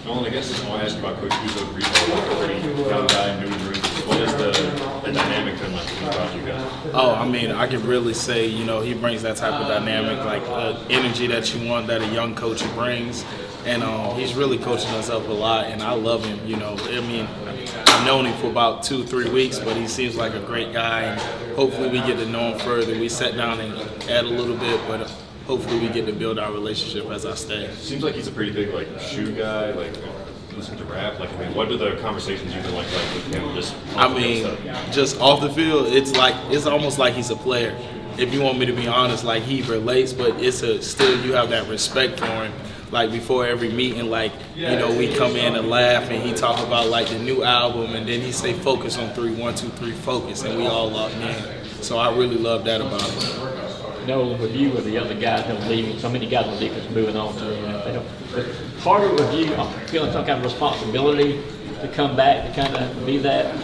Nolan, I guess I want to ask you about Coach Uzo Greenwald, a pretty young guy, new in the room. What is the dynamic been like about you guys? Oh, I mean, I can really say, he brings that type of dynamic, like energy that you want that a young coach brings. And he's really coaching us up a lot, and I love him. I mean, I've known him for about 2-3 weeks, but he seems like a great guy, and hopefully we get to know him further. We sat down and add a little bit, but hopefully we get to build our relationship as I stay. Seems like he's a pretty big shoe guy, listen to rap. What do the conversations you've been like with him? Just off the field, it's almost like he's a player. If you want me to be honest, he relates, but still you have that respect for him. Before every meeting, we come in and laugh, and he talk about the new album, and then he say focus on 3, 1, 2, 3, focus, and we all locked in. So I really love that about him. With you or the other guys that are leaving, so many guys on defense moving on to the NFL. But part of it with you, I'm feeling some kind of responsibility to come back to kind of be that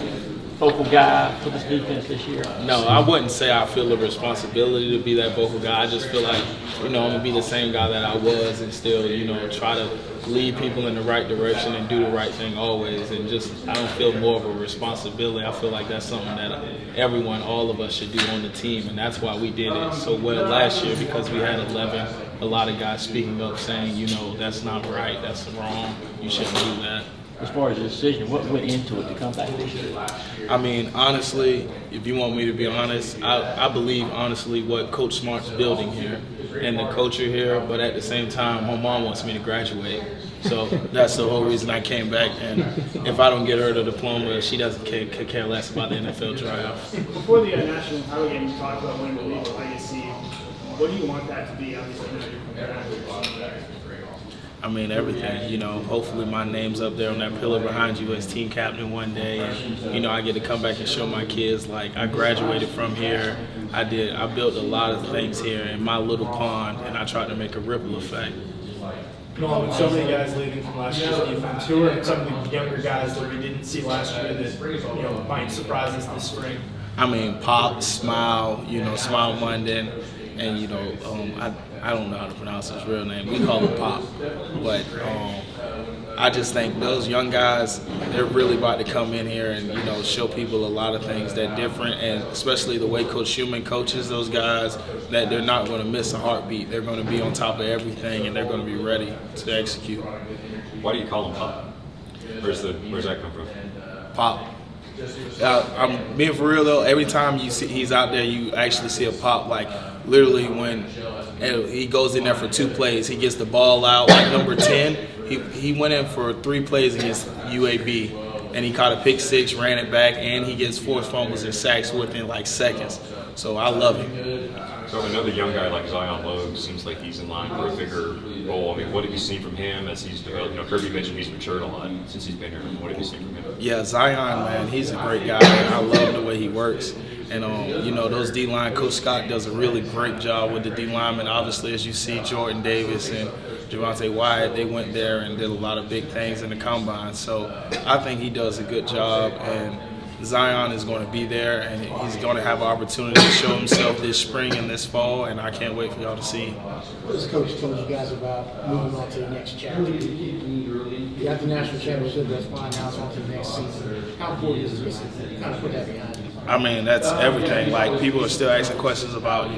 vocal guy for this defense this year? No, I wouldn't say I feel a responsibility to be that vocal guy. I just feel like, I'm going to be the same guy that I was and still, try to lead people in the right direction and do the right thing always. And I don't feel more of a responsibility. I feel like that's something that everyone, all of us should do on the team. And that's why we did it so well last year, because we had 11, a lot of guys speaking up saying, that's not right, that's wrong, you shouldn't do that. As far as the decision, what went into it to come back this year? I mean, honestly, if you want me to be honest, I believe, honestly, what Coach Smart's building here and the culture here, but at the same time, my mom wants me to graduate. So that's the whole reason I came back. And if I don't get her the diploma, she doesn't care less about the NFL draft. Before the national title game, you talked about winning the league legacy. What do you want that to be? Obviously, I mean, everything, hopefully my name's up there on that pillar behind you as team captain one day. And, I get to come back and show my kids, I graduated from here. I built a lot of things here in my little pond, and I tried to make a ripple effect. With so many guys leaving from last year's defense, who are some of the younger guys that we didn't see last year that, might surprise us this spring? I mean, Pop, Smile, Smile Munden, and, I don't know how to pronounce his real name. We call him Pop. But I just think those young guys, they're really about to come in here and, show people a lot of things that are different, and especially the way Coach Schumann coaches those guys, that they're not going to miss a heartbeat. They're going to be on top of everything, and they're going to be ready to execute. Why do you call him Pop? Where's that come from? Pop. I'm being for real though. Every time you see he's out there, you actually see a pop. Literally when he goes in there for 2 plays, he gets the ball out. Number 10, he went in for 3 plays against UAB, and he caught a pick 6, ran it back, and he gets forced fumbles and sacks within seconds. So I love him. So another young guy like Zion Logue seems like he's in line for a bigger role. I mean, what have you seen from him as he's developed? Kirby mentioned he's matured a lot since he's been here. What have you seen from him? Yeah, Zion, man, he's a great guy. I love the way he works. And, those D-line, Coach Scott does a really great job with the D-linemen. Obviously, as you see, Jordan Davis and Javonte Wyatt, they went there and did a lot of big things in the combine. So I think he does a good job, and Zion is going to be there, and he's going to have an opportunity to show himself this spring and this fall, and I can't wait for y'all to see. What has Coach told you guys about moving on to the next chapter? You got the national championship, that's fine, now it's on to the next season. How important is this to kind of put that behind you? I mean, that's everything. People are still asking questions about,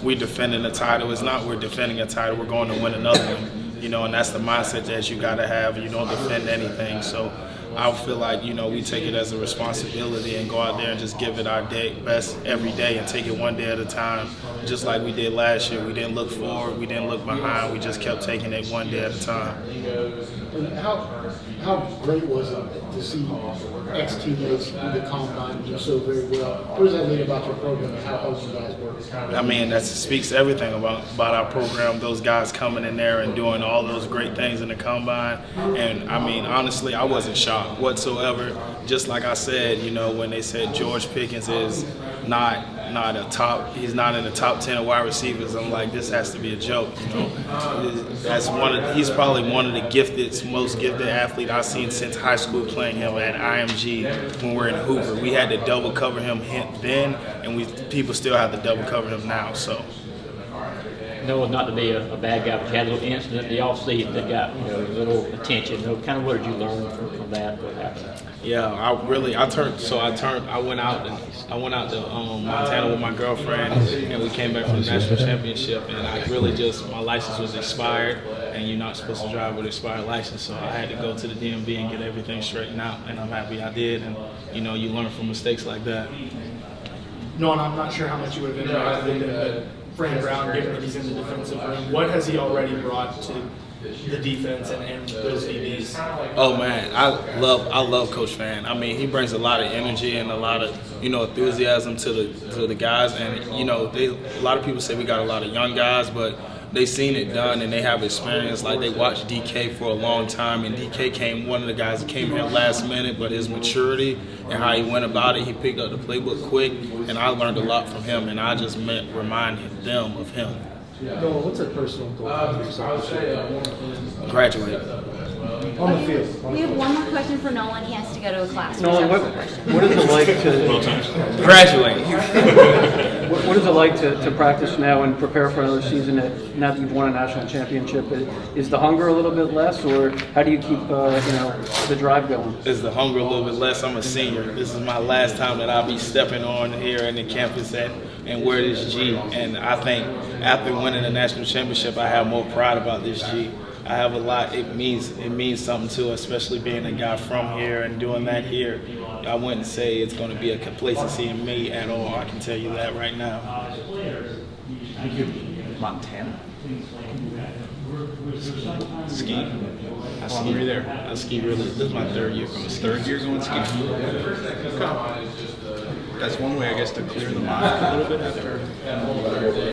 we defending the title. It's not we're defending a title, we're going to win another one, and that's the mindset that you got to have. You don't defend anything. So I feel like, we take it as a responsibility and go out there and just give it our best every day and take it one day at a time, just like we did last year. We didn't look forward, we didn't look behind, we just kept taking it one day at a time. And how great was it to see ex-teammates in the combine do so very well? What does that mean about your program and how you guys work? I mean, that speaks everything about our program, those guys coming in there and doing all those great things in the combine. And, I mean, honestly, I wasn't shocked whatsoever. Just like I said, when they said George Pickens is he's not in the top 10 of wide receivers, I'm like, this has to be a joke, He's probably one of the most gifted athlete I've seen since high school, playing him at IMG when we're in Hoover. We had to double cover him then, and people still have to double cover him now. So Noah not to be a bad guy, but you had a little incident in the offseason that got a little attention. Kind of what did you learn from that? What happened? Yeah, I went out to Montana with my girlfriend, and we came back from the national championship, and I really my license was expired, and you're not supposed to drive with an expired license, so I had to go to the DMV and get everything straightened out, and I'm happy I did, and you learn from mistakes like that. No, and I'm not sure how much you would have interacted with him, but Fran Brown, given that he's in the defensive room, what has he already brought to the defense and those DBs? Oh man, I love Coach Fan. I mean, he brings a lot of energy and a lot of enthusiasm to the guys, and a lot of people say we got a lot of young guys, but they seen it done and they have experience. Like they watched DK for a long time, and DK one of the guys that came here last minute, but his maturity and how he went about it, he picked up the playbook quick, and I learned a lot from him, and I just remind them of him. Nolan, what's a personal goal for yourself? Graduate. On the field. We have one more question for Nolan. He has to go to a class. Nolan, what is it like to Graduate. what is it like to practice now and prepare for another season? Now that you've won a national championship, is the hunger a little bit less, or how do you keep the drive going? Is the hunger a little bit less? I'm a senior. This is my last time that I'll be stepping on here in the campus and wear this G. And I think after winning the national championship, I have more pride about this G. I have a lot. It means something too, especially being a guy from here and doing that here. I wouldn't say it's going to be a complacency in me at all. I can tell you that right now. Montana. Ski. I ski there. I ski really. This is my third year. From Third year going skiing. That's one way, I guess, to clear the mind a little bit after